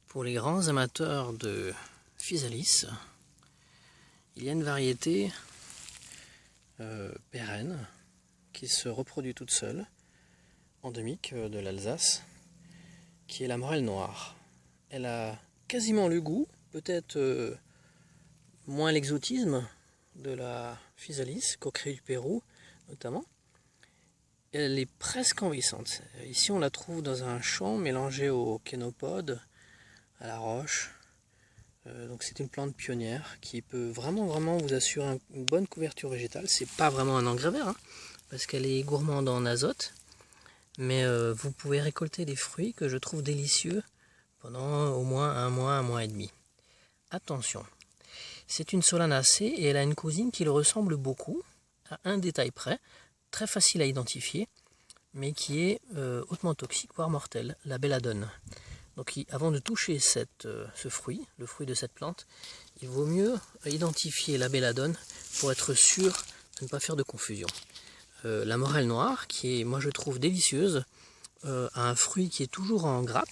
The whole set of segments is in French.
Pour les grands amateurs de physalis, il y a une variété pérenne qui se reproduit toute seule, endémique de l'Alsace, qui est la morelle noire. Elle a quasiment le goût, peut-être moins l'exotisme de la physalis, coquerie du Pérou notamment. Elle est presque envahissante. Ici on la trouve dans un champ mélangé au kénopode, à la roche. Donc c'est une plante pionnière qui peut vraiment vous assurer une bonne couverture végétale. C'est pas vraiment un engrais vert, hein, parce qu'elle est gourmande en azote. Mais vous pouvez récolter des fruits que je trouve délicieux pendant au moins un mois et demi. Attention, c'est une solanacée et elle a une cousine qui le ressemble beaucoup, à un détail près, très facile à identifier, mais qui est hautement toxique, voire mortel, la belladone. Donc avant de toucher ce fruit, le fruit de cette plante, il vaut mieux identifier la belladone pour être sûr de ne pas faire de confusion. La morelle noire, qui est, moi je trouve délicieuse, a un fruit qui est toujours en grappe,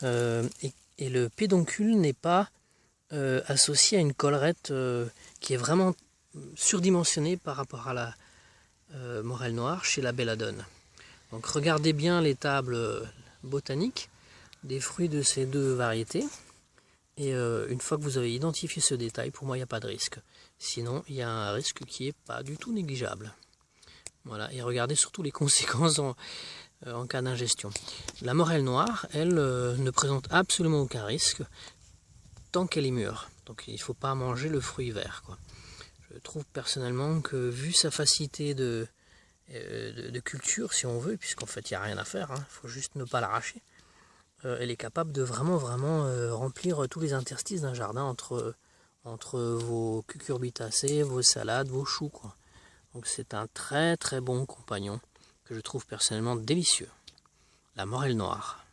et le pédoncule n'est pas associé à une collerette qui est vraiment surdimensionnée par rapport à la morelle noire chez la belladone. Donc regardez bien les tables botaniques des fruits de ces deux variétés, et une fois que vous avez identifié ce détail, pour moi il n'y a pas de risque. Sinon il y a un risque qui n'est pas du tout négligeable. Voilà, et regardez surtout les conséquences en cas d'ingestion. La morelle noire, elle, ne présente absolument aucun risque tant qu'elle est mûre. Donc il ne faut pas manger le fruit vert, quoi. Je trouve personnellement que vu sa facilité de culture, si on veut, puisqu'en fait il n'y a rien à faire, il faut juste ne pas l'arracher, elle est capable de vraiment remplir tous les interstices d'un jardin entre vos cucurbitacées, vos salades, vos choux, quoi. Donc c'est un très bon compagnon que je trouve personnellement délicieux. La morelle noire.